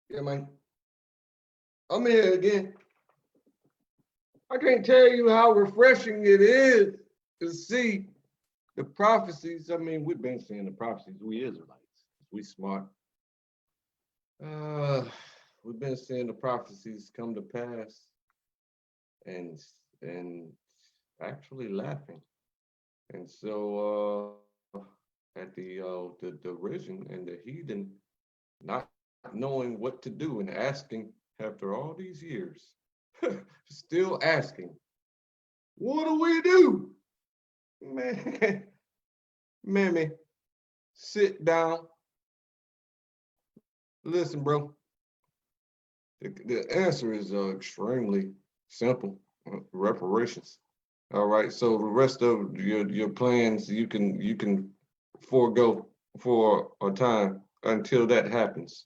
Yeah, man. I'm here again. I can't tell you how refreshing it is to see the prophecies. I mean, we've been seeing the prophecies. We Israelites. We smart. Uh, we've been seeing the prophecies come to pass and and actually laughing. And so at the derision and the heathen not knowing what to do and asking after all these years, still asking, what do we do? Man, Mammy, sit down. Listen, bro. The answer is extremely simple. Reparations. All right. So the rest of your plans you can forego for a time until that happens.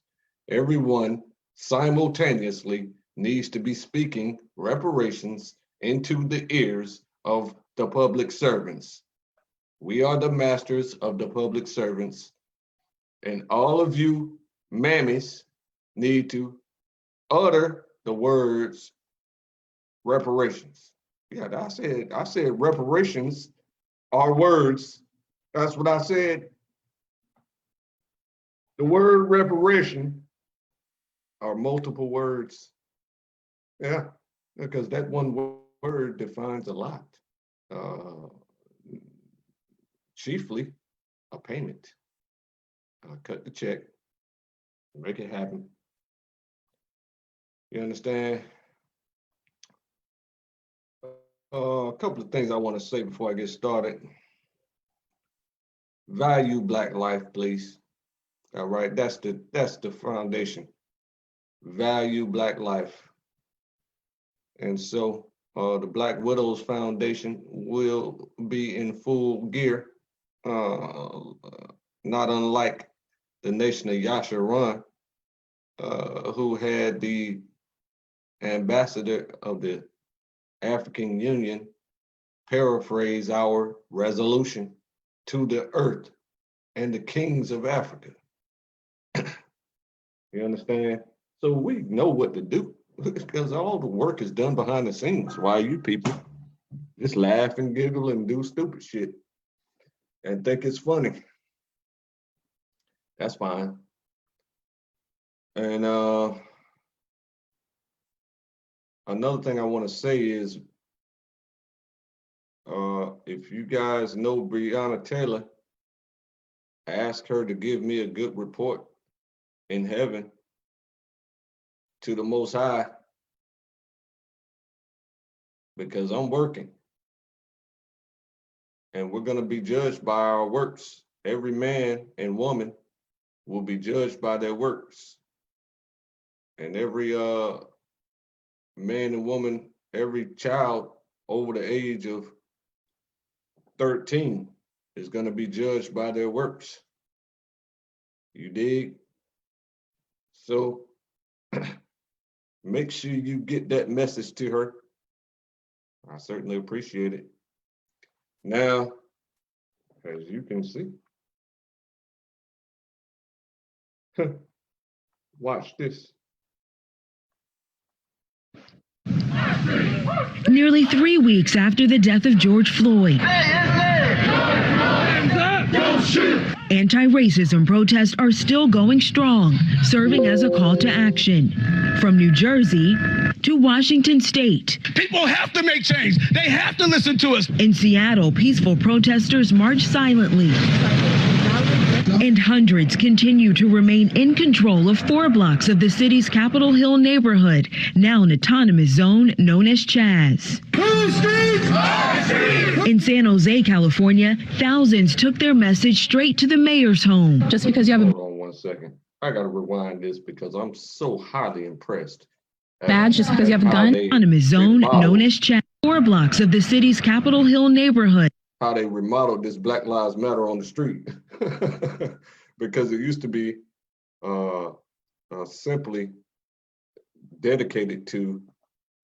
Everyone simultaneously needs to be speaking reparations into the ears of the public servants. We are the masters of the public servants, and all of you mammies need to utter the words reparations. Yeah, I said reparations are words. That's what I said. The word reparation are multiple words. Yeah, because that one word defines a lot. Uh, Chiefly a payment. Cut the check, make it happen. You understand? A couple of things I want to say before I get started. Value Black life, please. All right, that's the foundation. Value Black life. And so the Black Widows Foundation will be in full gear, uh, not unlike the Nation of Yasharan, who had the ambassador of the African Union paraphrase our resolution to the earth and the kings of Africa. You understand? So we know what to do because all the work is done behind the scenes while you people just laugh and giggle and do stupid shit and think it's funny. That's fine. And another thing I want to say is if you guys know Breonna Taylor, ask her to give me a good report in heaven to the Most High because I'm working and we're going to be judged by our works. Every man and woman will be judged by their works. And every man and woman, every child over the age of 13 is going to be judged by their works. You dig? So make sure you get that message to her. I certainly appreciate it. Now, as you can see, watch this. Nearly 3 weeks after the death of George Floyd, anti-racism protests are still going strong, serving as a call to action. From New Jersey to Washington State. People have to make change. They have to listen to us. In Seattle, peaceful protesters marched silently. And hundreds continue to remain in control of 4 blocks of the city's Capitol Hill neighborhood, now an autonomous zone known as Chaz. In San Jose, California, thousands took their message straight to the mayor's home. Just because you have a... Hold on 1 second. I got to rewind this because I'm so highly impressed. Badge just because you have a gun? Autonomous zone known as Chaz. 4 blocks of the city's Capitol Hill neighborhood. How they remodeled this Black Lives Matter on the street. Because it used to be simply dedicated to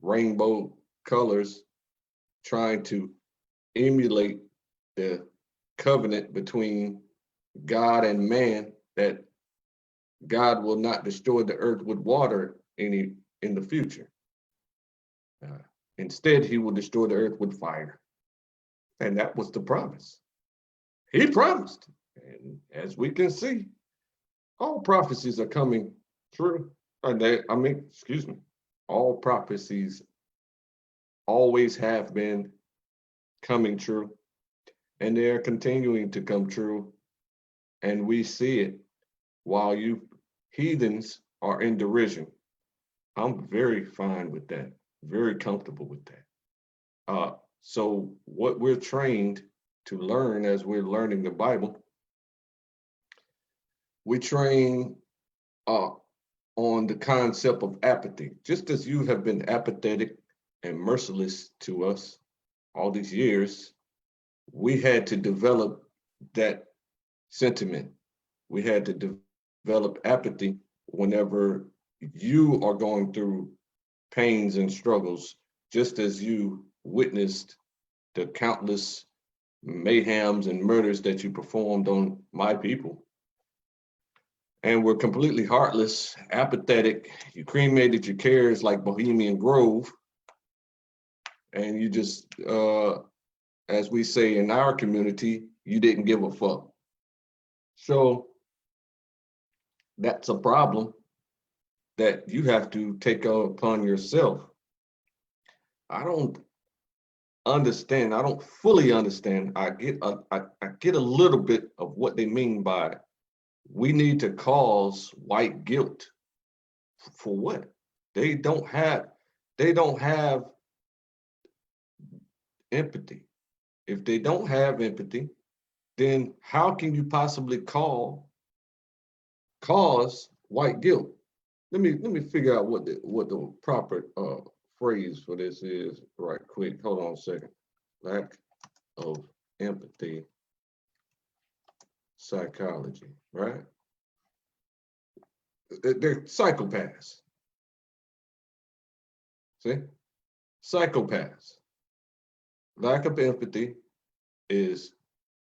rainbow colors, trying to emulate the covenant between God and man that God will not destroy the earth with water any in the future. Uh, Instead, he will destroy the earth with fire. And that was the promise. He promised. And as we can see, all prophecies are coming true. Excuse me, all prophecies always have been coming true, and they are continuing to come true. And we see it while you heathens are in derision. I'm very fine with that, very comfortable with that. So what we're trained to learn as we're learning the Bible, we train on the concept of apathy. Just as you have been apathetic and merciless to us all these years, we had to develop that sentiment. We had to develop apathy whenever you are going through pains and struggles, just as you witnessed the countless mayhems and murders that you performed on my people. And were completely heartless, apathetic. You cremated your cares like Bohemian Grove. And you just, as we say in our community, you didn't give a fuck. So that's a problem that you have to take upon yourself. I don't understand. I don't fully understand. I get a little bit of what they mean by we need to cause white guilt. For what? They don't have empathy. If they don't have empathy, then how can you possibly cause white guilt? Let me figure out what the proper phrase for this is right quick. Hold on a second. Lack of empathy psychology, right? They're psychopaths. See? Psychopaths. Lack of empathy is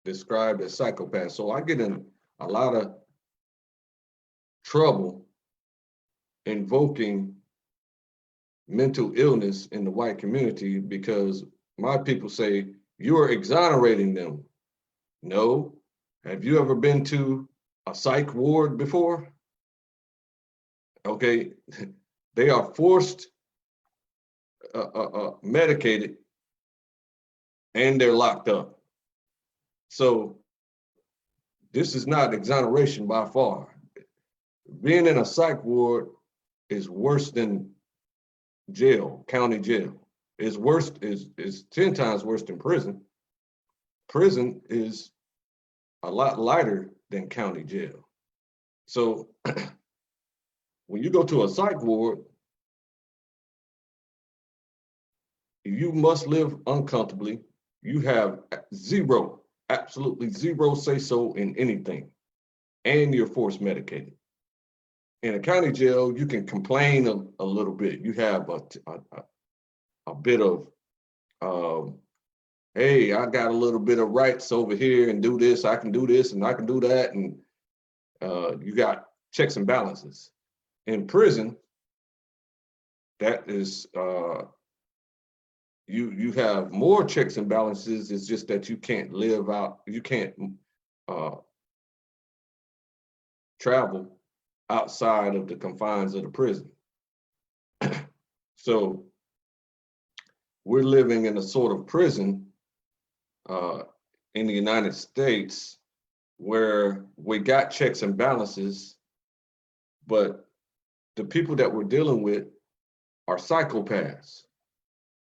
described as psychopath. So I get in a lot of trouble invoking mental illness in the white community because my people say you're exonerating them. No. Have you ever been to a psych ward before? Okay, they are forced medicated and they're locked up. So this is not exoneration by far. Being in a psych ward is worse than jail, county jail. Is 10 times worse than prison. Prison is a lot lighter than county jail. So when you go to a psych ward, you must live uncomfortably. You have absolutely zero say so in anything, and you're forced medicated. In a county jail, you can complain a little bit. You have a bit of, hey, I got a little bit of rights over here and do this, I can do this and I can do that. And you got checks and balances. In prison, that is, you have more checks and balances. It's just that you can't live out, you can't travel outside of the confines of the prison. So we're living in a sort of prison in the United States where we got checks and balances, but the people that we're dealing with are psychopaths.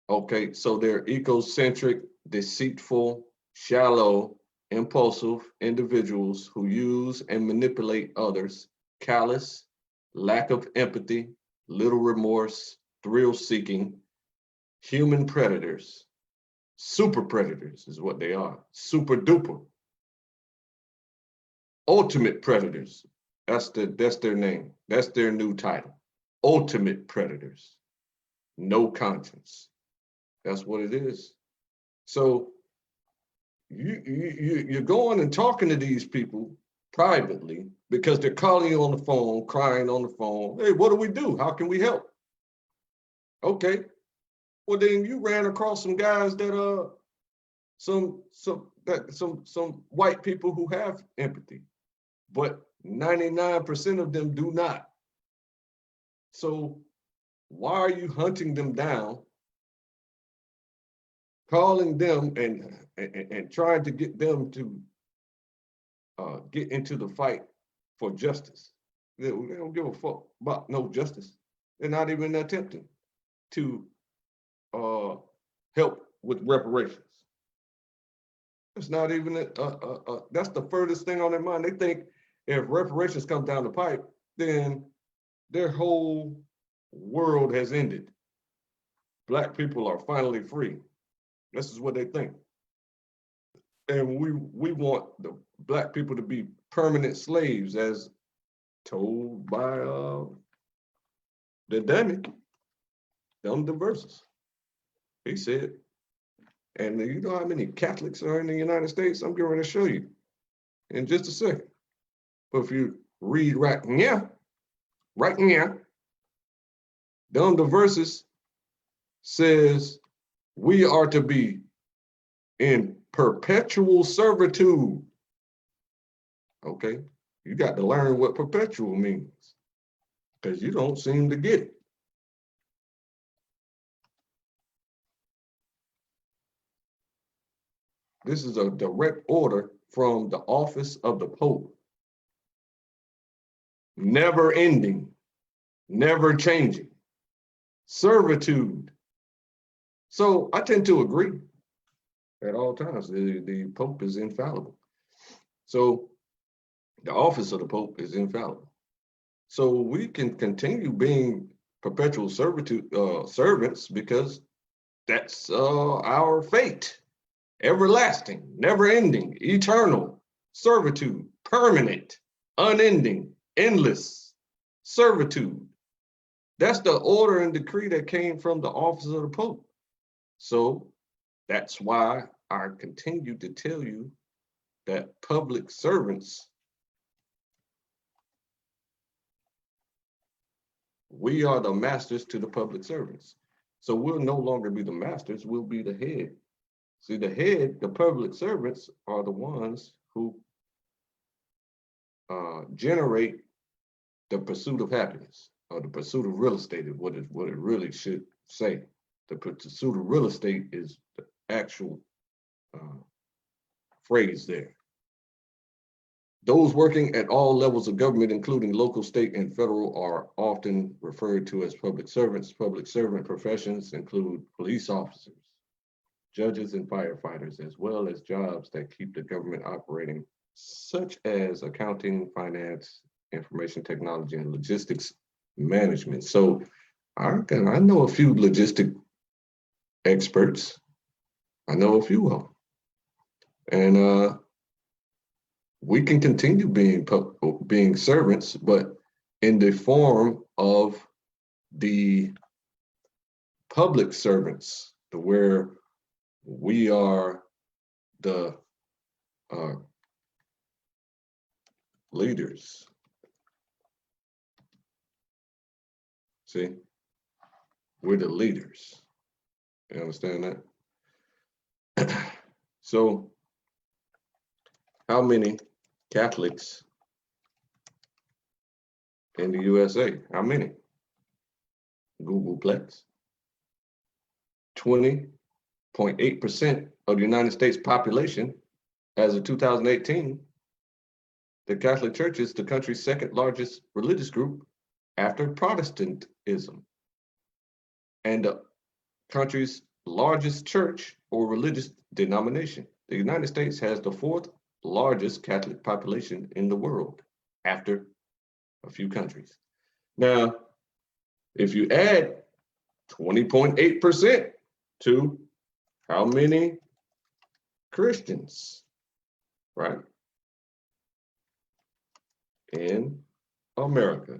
Okay, so they're egocentric, deceitful, shallow, impulsive individuals who use and manipulate others, callous, lack of empathy, little remorse, thrill-seeking, human predators. Super predators is what they are. Super duper. Ultimate predators. That's their name. That's their new title. Ultimate predators. No conscience. That's what it is. So you're going and talking to these people, privately because they're calling you on the phone, crying on the phone. Hey, what do we do? How can we help? Okay. Well, then you ran across some guys that some white people who have empathy, but 99% of them do not. So why are you hunting them down, calling them and trying to get them to get into the fight for justice? They don't give a fuck about no justice. They're not even attempting to help with reparations. It's not even that's the furthest thing on their mind. They think if reparations come down the pipe, then their whole world has ended. Black people are finally free. This is what they think. And we want the Black people to be permanent slaves, as told by the dummy, dumb diverses. He said, and you know how many Catholics are in the United States? I'm going to show you in just a second. But if you read right now, dumb diverses says we are to be in perpetual servitude. Okay, you got to learn what perpetual means because you don't seem to get it. This is a direct order from the office of the Pope. Never ending, never changing, servitude. So I tend to agree at all times. The Pope is infallible. So the office of the Pope is infallible. So we can continue being perpetual servitude servants because that's our fate. Everlasting, never ending, eternal, servitude, permanent, unending, endless, servitude. That's the order and decree that came from the office of the Pope. So that's why I continue to tell you that public servants, we are the masters to the public servants. So we'll no longer be the masters, we'll be the head. See, the head, the public servants are the ones who generate the pursuit of happiness, or the pursuit of real estate is what it really should say. The pursuit of real estate is the actual phrase there. Those working at all levels of government, including local, state, and federal, are often referred to as public servants. Public servant professions include police officers, judges, and firefighters, as well as jobs that keep the government operating, such as accounting, finance, information technology, and logistics management. So I know a few logistic experts. I know a few of them. And we can continue being servants, but in the form of the public servants, to where we are the leaders. See, we're the leaders. You understand that? So, how many Catholics in the USA? How many? Googleplex. 20.8% of the United States population as of 2018. The Catholic Church is the country's second largest religious group after Protestantism, and the country's largest church or religious denomination. The United States has the fourth largest Catholic population in the world after a few countries. Now, if you add 20.8% to how many Christians, right, in America,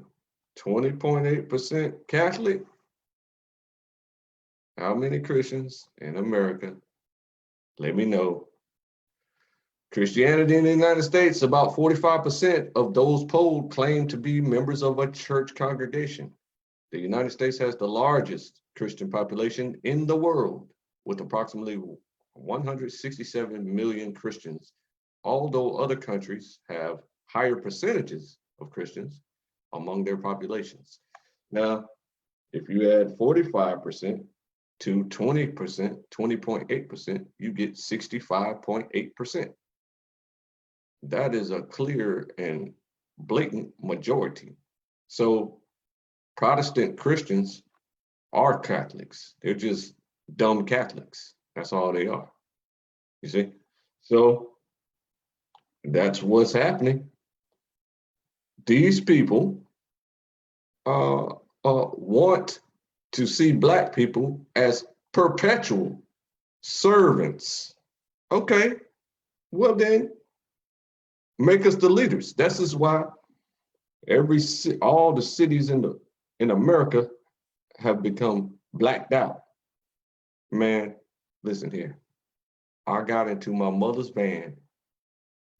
20.8% Catholic, how many Christians in America? Let me know. Christianity in the United States, about 45% of those polled claim to be members of a church congregation. The United States has the largest Christian population in the world, with approximately 167 million Christians, although other countries have higher percentages of Christians among their populations. Now, if you add 45% to 20%, 20.8%, you get 65.8%. That is a clear and blatant majority. So Protestant Christians are Catholics. They're just dumb Catholics. That's all they are. You see? So that's what's happening. These people want to see Black people as perpetual servants. Okay, well then, make us the leaders. This is why all the cities in America have become blacked out. Man, listen here. I got into my mother's van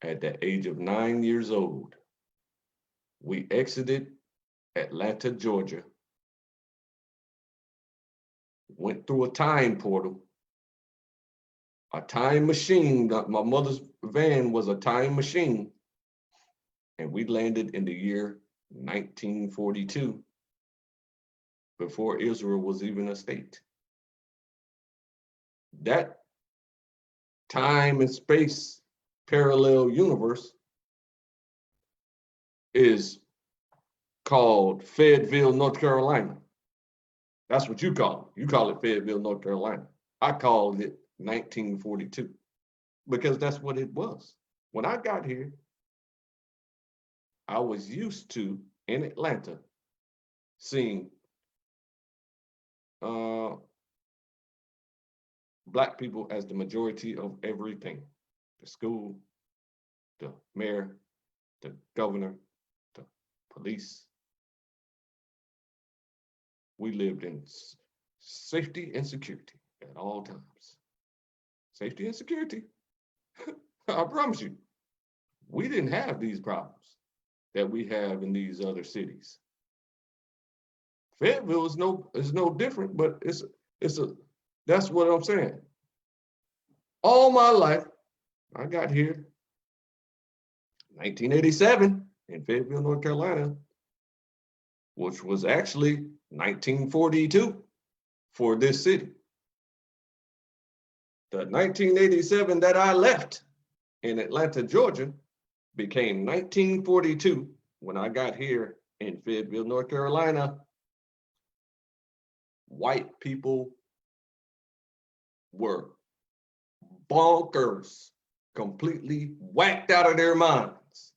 at the age of 9 years old. We exited Atlanta, Georgia, went through a time portal, a time machine. My mother's van was a time machine, and we landed in the year 1942, before Israel was even a state. That time and space parallel universe is called Fayetteville, North Carolina. That's what you call it. You call it Fayetteville, North Carolina. I called it 1942 because that's what it was. When I got here, I was used to, in Atlanta, seeing Black people as the majority of everything. The school, the mayor, the governor, the police. We lived in safety and security at all times. Safety and security. I promise you, we didn't have these problems that we have in these other cities. Fayetteville is no different, but that's what I'm saying. All my life, I got here 1987 in Fayetteville, North Carolina, which was actually 1942 for this city. The 1987 that I left in Atlanta, Georgia, became 1942 when I got here in Fayetteville, North Carolina. White people were bonkers, completely whacked out of their minds,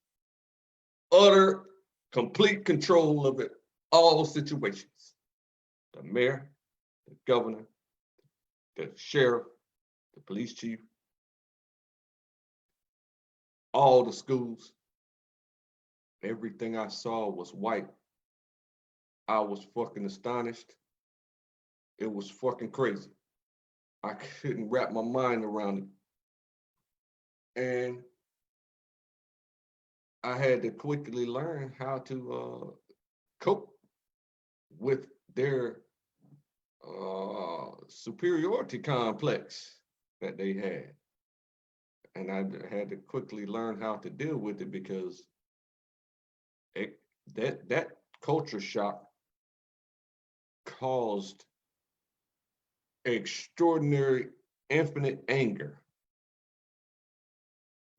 utter, complete control of it, all situations. The mayor, the governor, the sheriff, the police chief, all the schools, everything I saw was white. I was fucking astonished. It was fucking crazy. I couldn't wrap my mind around it. And I had to quickly learn how to cope with their superiority complex that they had. And I had to quickly learn how to deal with it because that culture shock caused extraordinary, infinite anger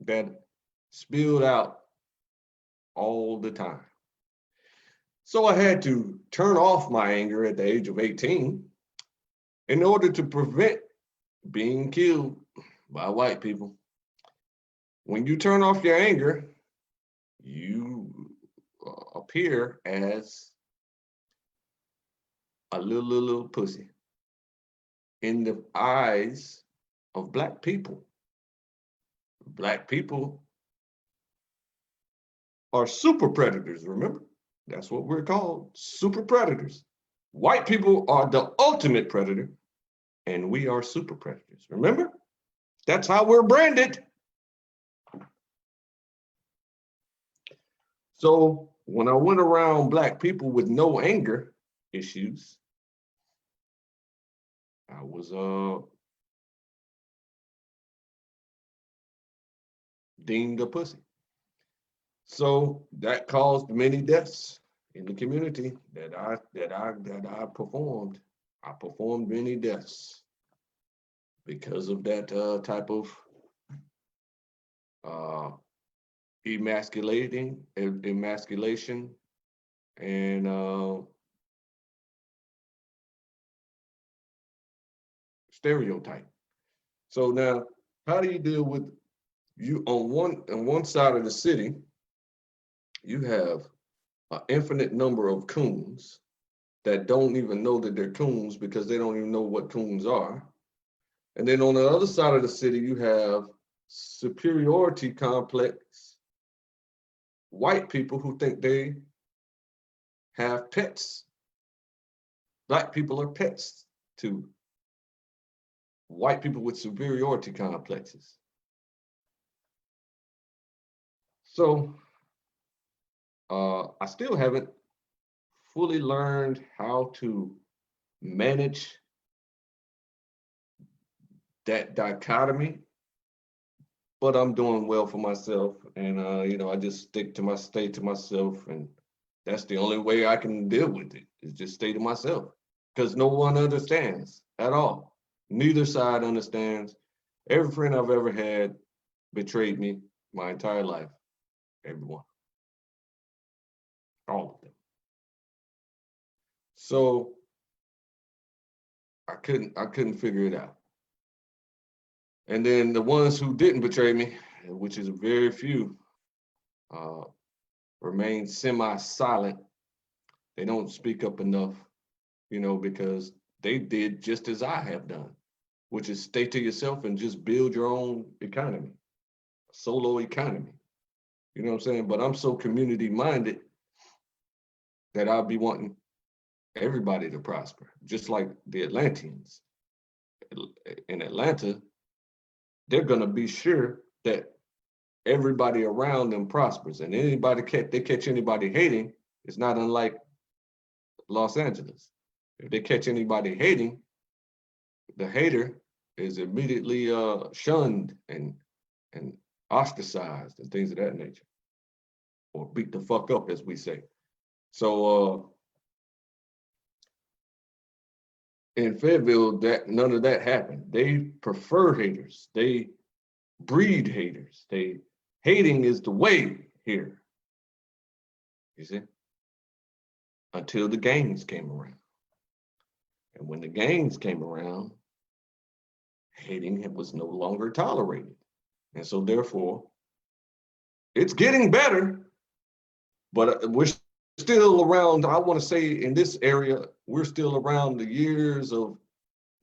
that spilled out all the time. So I had to turn off my anger at the age of 18 in order to prevent being killed by white people. When you turn off your anger, you appear as a little pussy in the eyes of Black people. Black people are super predators, remember? That's what we're called, super predators. White people are the ultimate predator, and we are super predators, remember? That's how we're branded. So when I went around Black people with no anger issues, I was deemed a pussy. So that caused many deaths in the community that I performed. I performed many deaths because of that type of emasculation and stereotype. So now, how do you deal with you on one side of the city? You have an infinite number of coons that don't even know that they're coons because they don't even know what coons are. And then on the other side of the city, you have superiority complex white people who think they have pets. Black people are pets to white people with superiority complexes. So I still haven't fully learned how to manage that dichotomy, but I'm doing well for myself, and I just stay to myself, and that's the only way I can deal with it, is just stay to myself, because no one understands at all. Neither side understands. Every friend I've ever had betrayed me my entire life. Everyone. All of them. So I couldn't figure it out. And then the ones who didn't betray me, which is very few, remain semi-silent. They don't speak up enough, because they did just as I have done, which is stay to yourself and just build your own economy, solo economy. You know what I'm saying? But I'm so community minded that I'll be wanting everybody to prosper, just like the Atlanteans. In Atlanta, they're gonna be sure that everybody around them prospers, and they catch anybody hating, it's not unlike Los Angeles. If they catch anybody hating, the hater is immediately shunned and ostracized and things of that nature, or beat the fuck up, as we say. So in Fayetteville, none of that happened. They prefer haters. They breed haters. Hating is the way here. You see? Until the gangs came around. And when the gangs came around, hating was no longer tolerated. And so therefore, it's getting better, but we're still around, I want to say in this area, we're still around the years of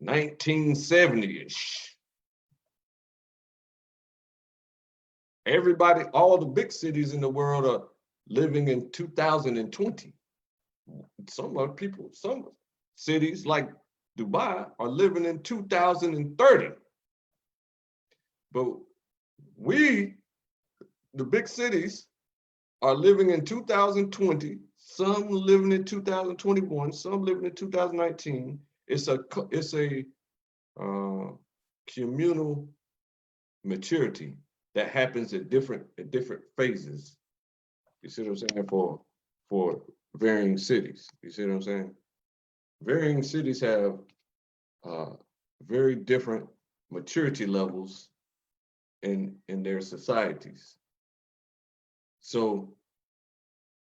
1970-ish. Everybody, all the big cities in the world are living in 2020. Some cities like Dubai are living in 2030. But we, the big cities, are living in 2020, some living in 2021, some living in 2019. It's a communal maturity that happens at different phases. You see what I'm saying? For varying cities. You see what I'm saying? Varying cities have very different maturity levels in their societies. So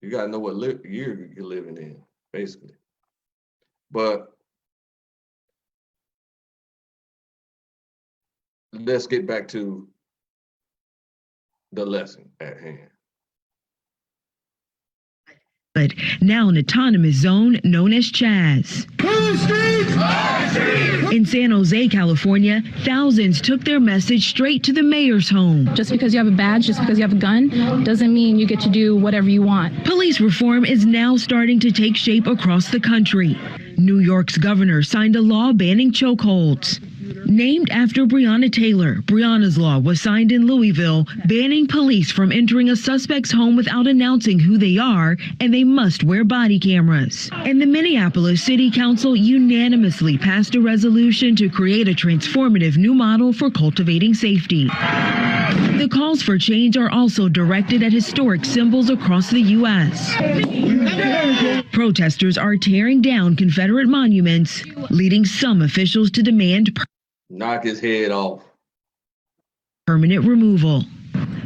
you gotta know what year you're living in, basically. But let's get back to the lesson at hand. But now an autonomous zone known as Chaz. In San Jose, California, thousands took their message straight to the mayor's home. Just because you have a badge, just because you have a gun, doesn't mean you get to do whatever you want. Police reform is now starting to take shape across the country. New York's governor signed a law banning chokeholds. Named after Breonna Taylor, Breonna's Law was signed in Louisville, banning police from entering a suspect's home without announcing who they are, and they must wear body cameras. And the Minneapolis City Council unanimously passed a resolution to create a transformative new model for cultivating safety. The calls for change are also directed at historic symbols across the U.S. Protesters are tearing down Confederate monuments, leading some officials to demand Knock his head off. permanent removal.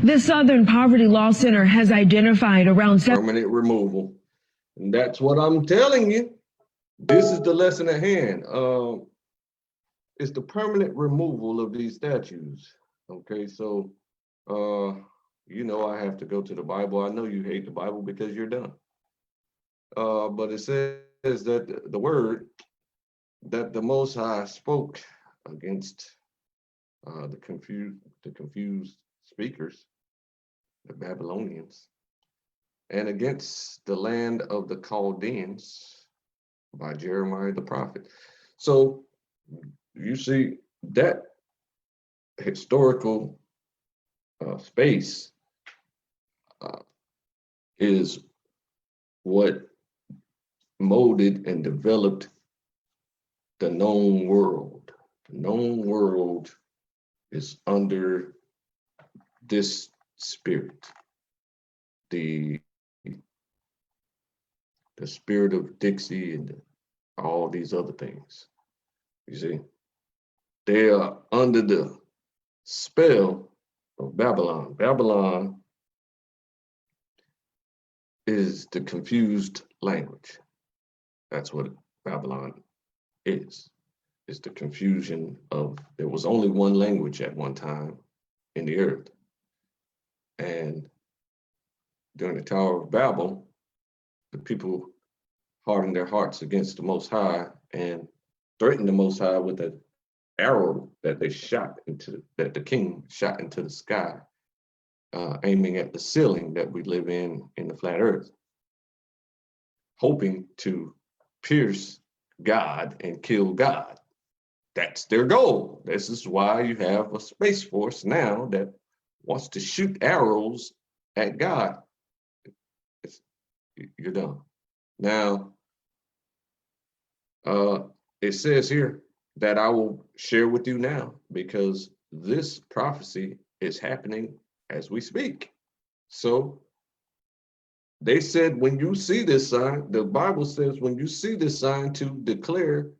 The Southern Poverty Law Center has identified around Permanent removal. And that's what I'm telling you. This is the lesson at hand. It's the permanent removal of these statues. Okay, so you know I have to go to the Bible. I know you hate the Bible because you're dumb. But it says that the word that the Most High spoke against the confused speakers, the Babylonians, and against the land of the Chaldeans by Jeremiah the prophet. So you see that historical space is what molded and developed the known world. The known world is under this spirit, the spirit of Dixie and all these other things. You see, they are under the spell of Babylon. Babylon is the confused language. That's what Babylon is. It's the confusion of, there was only one language at one time in the earth. And during the Tower of Babel, the people hardened their hearts against the Most High and threatened the Most High with an arrow that the king shot into the sky, aiming at the ceiling that we live in the flat earth, hoping to pierce God and kill God. That's their goal. This is why you have a space force now that wants to shoot arrows at God. You're done. Now, it says here that I will share with you now, because this prophecy is happening as we speak. So they said, when you see this sign, the Bible says, when you see this sign, to declare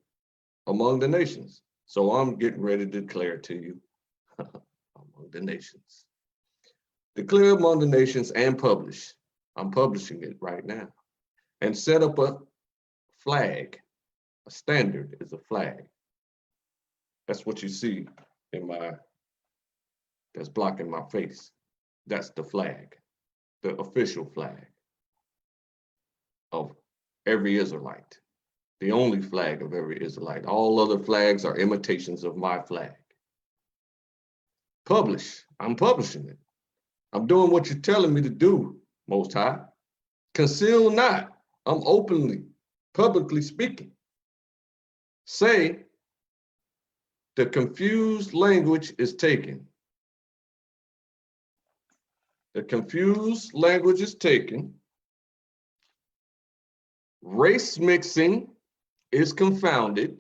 among the nations. So I'm getting ready to declare to you among the nations. Declare among the nations and publish. I'm publishing it right now. And set up a flag. A standard is a flag. That's what you see that's blocking my face. That's the flag, the official flag of every Israelite, the only flag of every Israelite. All other flags are imitations of my flag. Publish, I'm publishing it. I'm doing what you're telling me to do, Most High. Conceal not, I'm openly, publicly speaking. Say, the confused language is taken. The confused language is taken. Race mixing is confounded.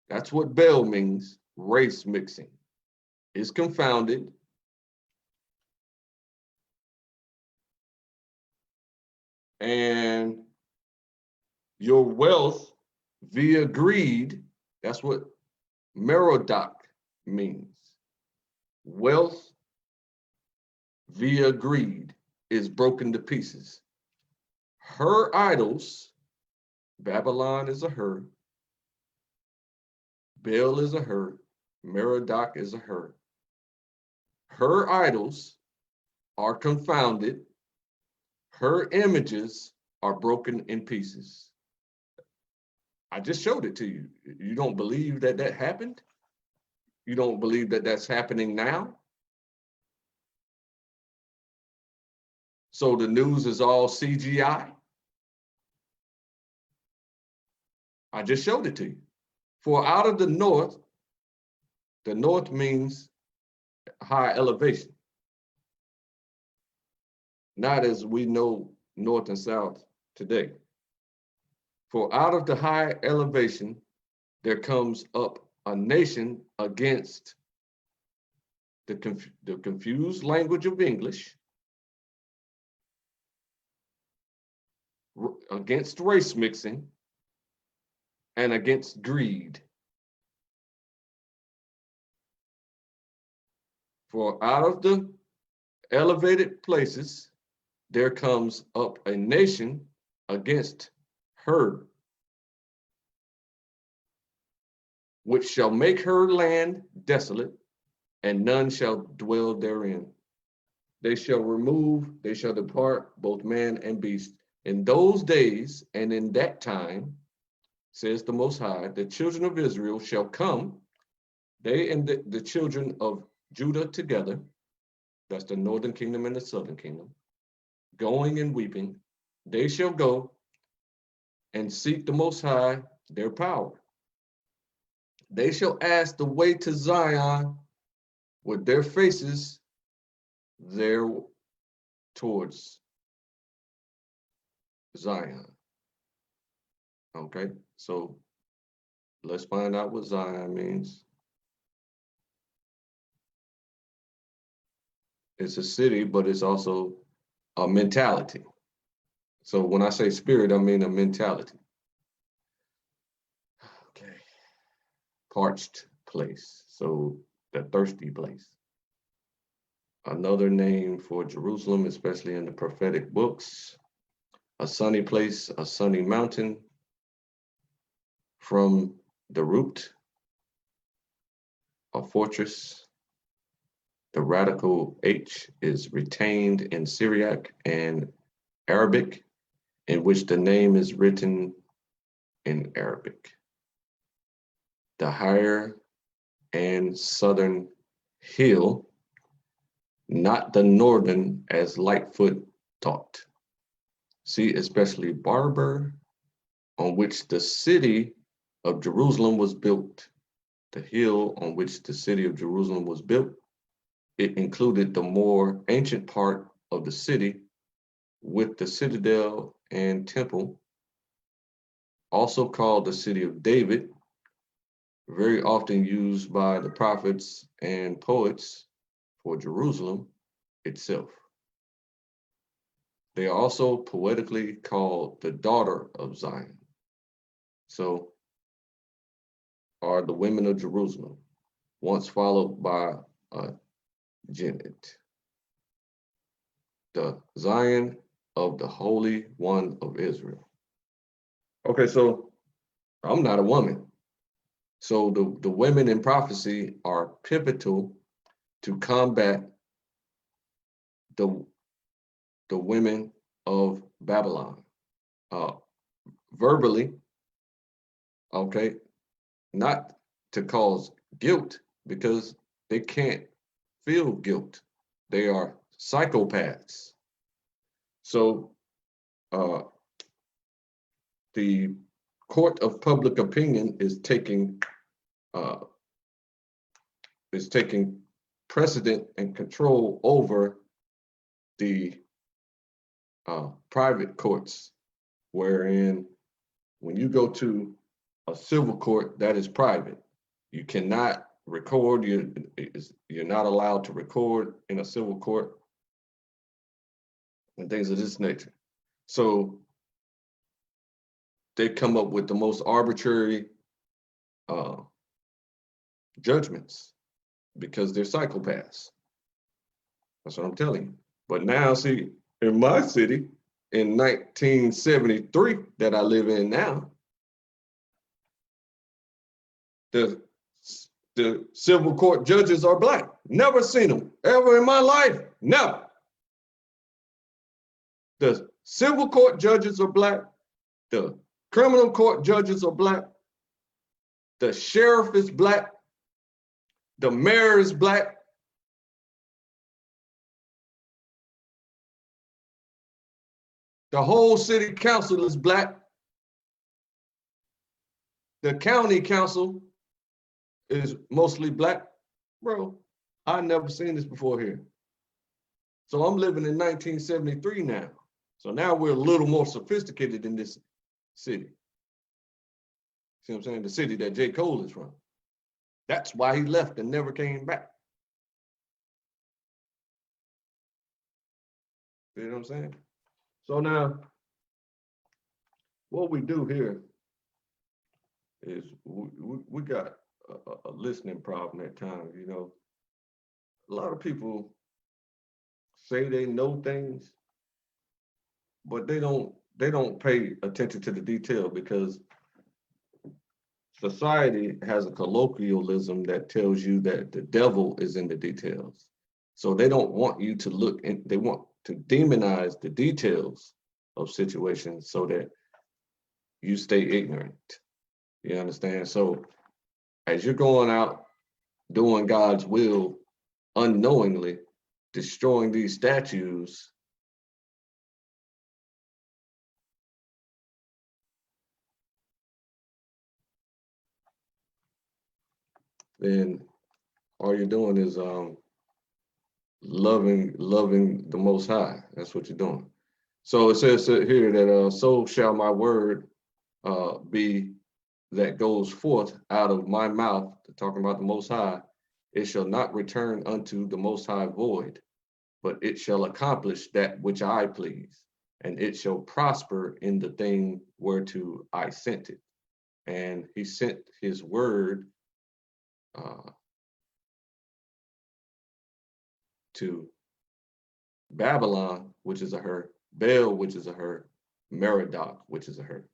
That's what Bell means, race mixing is confounded. And your wealth via greed, that's what Merodach means. Wealth via greed is broken to pieces. Her idols, Babylon is a her, Baal is a her, Merodach is a her. Her idols are confounded. Her images are broken in pieces. I just showed it to you. You don't believe that that happened? You don't believe that that's happening now? So the news is all CGI? I just showed it to you. For out of the north means high elevation, not as we know north and south today. For out of the high elevation, there comes up a nation against the confused language of English, against race mixing, and against greed. For out of the elevated places, there comes up a nation against her, which shall make her land desolate, and none shall dwell therein. They shall depart, both man and beast. In those days and in that time, says the Most High, the children of Israel shall come, they and the children of Judah together, that's the northern kingdom and the southern kingdom, going and weeping. They shall go and seek the Most High, their power. They shall ask the way to Zion with their faces there towards Zion. Okay, so let's find out what Zion means. It's a city, but it's also a mentality. So when I say spirit, I mean a mentality. Okay, parched place, so the thirsty place. Another name for Jerusalem, especially in the prophetic books, a sunny place, a sunny mountain. From the root, a fortress. The radical H is retained in Syriac and Arabic, in which the name is written in Arabic. The higher and southern hill, not the northern as Lightfoot thought. See especially Barber, on which the city of Jerusalem was built. The hill on which the city of Jerusalem was built, it included the more ancient part of the city with the citadel and temple, also called the city of David, very often used by the prophets and poets for Jerusalem itself. They are also poetically called the daughter of Zion. So are the women of Jerusalem, once followed by a Janet, the Zion of the Holy One of Israel. Okay, so I'm not a woman. So the women in prophecy are pivotal to combat the women of Babylon. Verbally, okay, not to cause guilt, because they can't feel guilt. They are psychopaths. So the court of public opinion is taking precedent and control over the private courts, wherein when you go to a civil court, that is private. You cannot record, you're not allowed to record in a civil court and things of this nature. So they come up with the most arbitrary judgments because they're psychopaths. That's what I'm telling you. But now, see, in my city, in 1973 that I live in now, the civil court judges are Black. Never seen them ever in my life. Never. The civil court judges are Black. The criminal court judges are Black. The sheriff is Black. The mayor is Black. The whole city council is Black. The county council is mostly black. Bro, I never seen this before here. So I'm living in 1973 now. So now we're a little more sophisticated in this city. See what I'm saying? The city that J. Cole is from. That's why he left and never came back. You know what I'm saying? So now, what we do here is we got a listening problem at times, you know. A lot of people say they know things, but they don't pay attention to the detail, because society has a colloquialism that tells you that the devil is in the details. So they don't want you to look, and they want to demonize the details of situations so that you stay ignorant. You understand? So as you're going out doing God's will unknowingly, destroying these statues, then all you're doing is loving the Most High. That's what you're doing. So it says here that so shall my word be that goes forth out of my mouth, talking about the Most High. It shall not return unto the Most High void, but it shall accomplish that which I please, and it shall prosper in the thing whereto I sent it. And he sent his word to Babylon, which is a her, Bel, which is a her, Merodach, which is a her.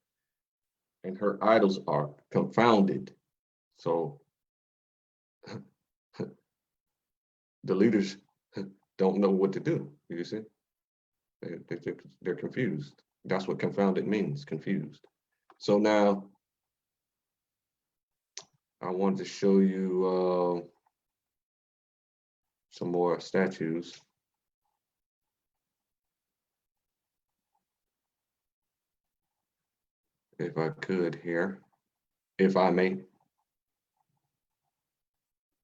And her idols are confounded. So the leaders don't know what to do, you see? They're confused. That's what confounded means, confused. So now I wanted to show you some more statues. If I could here, if I may.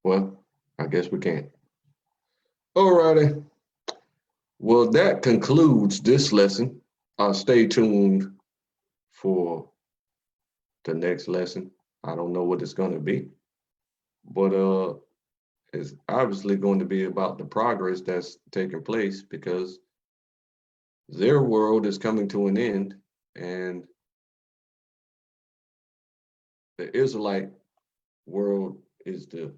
Well, I guess we can't. Alrighty. Well, that concludes this lesson. Stay tuned for the next lesson. I don't know what it's going to be, but it's obviously going to be about the progress that's taking place, because their world is coming to an end, and the Israelite world is the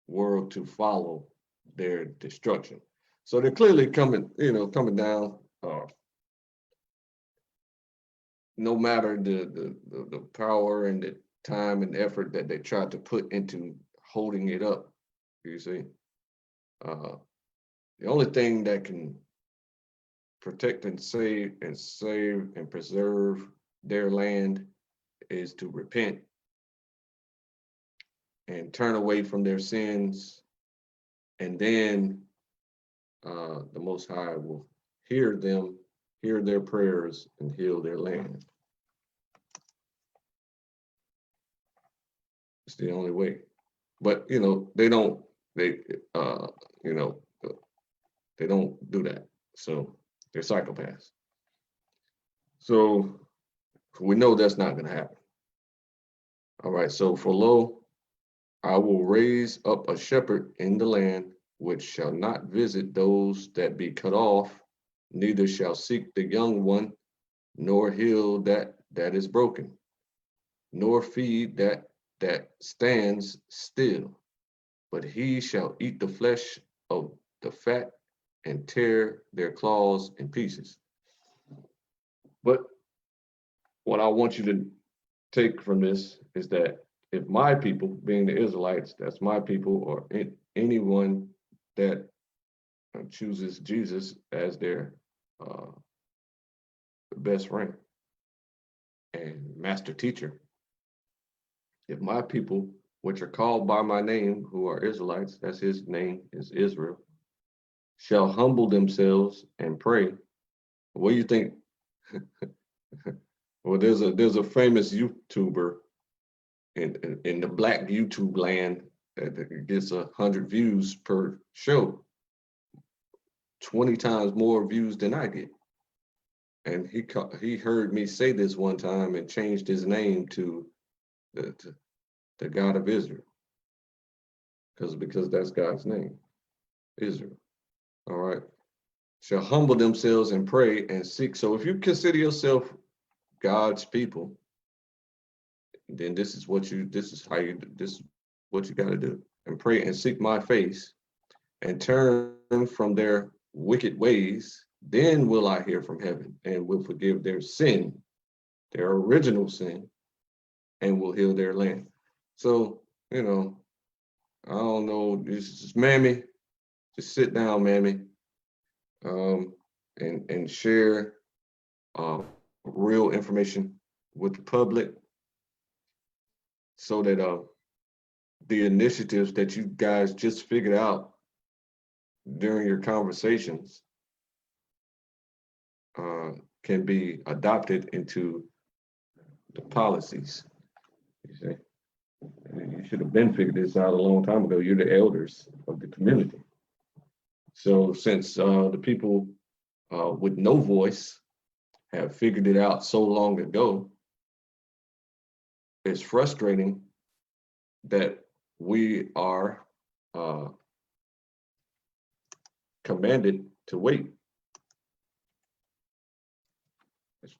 world to follow their destruction. So they're clearly coming down. No matter the power and the time and effort that they tried to put into holding it up, you see, the only thing that can protect and save and preserve their land is to repent and turn away from their sins, and then the Most High will hear their prayers, and heal their land. It's the only way. But they don't do that. So they're psychopaths. So we know that's not going to happen. All right. So for lo, I will raise up a shepherd in the land, which shall not visit those that be cut off, neither shall seek the young one, nor heal that is broken, nor feed that stands still. But he shall eat the flesh of the fat and tear their claws in pieces. But what I want you to take from this is that if my people, being the Israelites, that's my people, or anyone that chooses Jesus as their best friend and master teacher, if my people, which are called by my name, who are Israelites, that's his name is Israel, shall humble themselves and pray. What do you think? Well, there's a famous YouTuber in the black YouTube land that gets 100 views per show, 20 times more views than I get. And he heard me say this one time and changed his name to the God of Israel, because that's God's name, Israel. All right. Shall humble themselves and pray and seek. So if you consider yourself God's people, then this is what you got to do. And pray and seek my face and turn from their wicked ways. Then will I hear from heaven and will forgive their sin, their original sin, and will heal their land. So, I don't know, this is Mammy. Just sit down, Mammy, and share real information with the public so that the initiatives that you guys just figured out during your conversations can be adopted into the policies. You see, you should have been figured this out a long time ago. You're the elders of the community. So since the people with no voice have figured it out so long ago, it's frustrating that we are commanded to wait.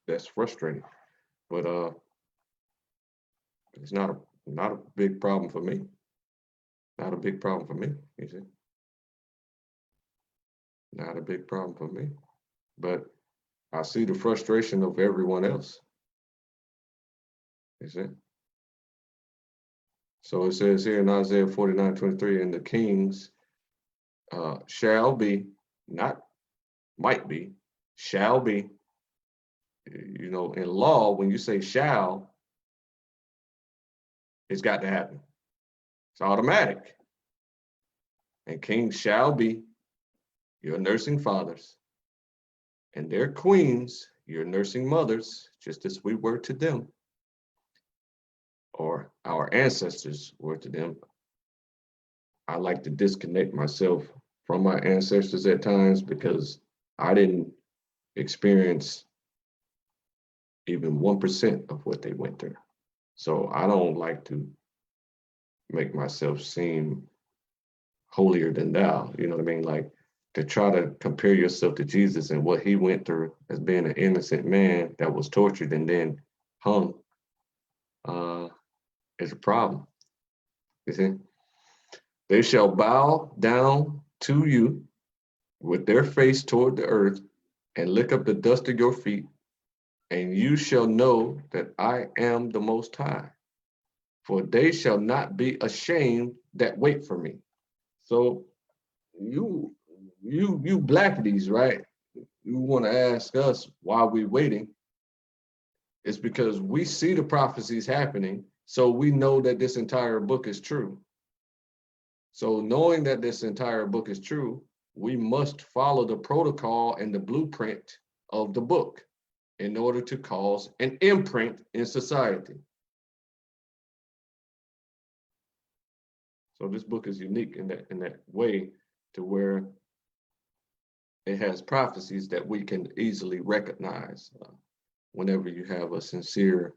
That's frustrating, but it's not a big problem for me. Not a big problem for me, you see. Not a big problem for me, but I see the frustration of everyone else. You see. So it says here in Isaiah 49:23, and the kings shall be, not might be, shall be. In law, when you say shall, it's got to happen. It's automatic. And kings shall be your nursing fathers, and their queens your nursing mothers, just as we were to them, or our ancestors were to them. I like to disconnect myself from my ancestors at times because I didn't experience even 1% of what they went through. So I don't like to make myself seem holier than thou, you know what I mean? Like to try to compare yourself to Jesus and what he went through as being an innocent man that was tortured and then hung is a problem. You see? They shall bow down to you with their face toward the earth and lick up the dust of your feet, and you shall know that I am the Most High. For they shall not be ashamed that wait for me. So you blackities, right? You want to ask us why we're waiting. It's because we see the prophecies happening, so we know that this entire book is true. So knowing that this entire book is true, we must follow the protocol and the blueprint of the book in order to cause an imprint in society. So this book is unique in that way, to where it has prophecies that we can easily recognize whenever you have a sincere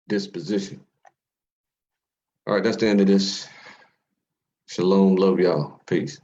disposition. All right, that's the end of this. Shalom, love y'all, peace.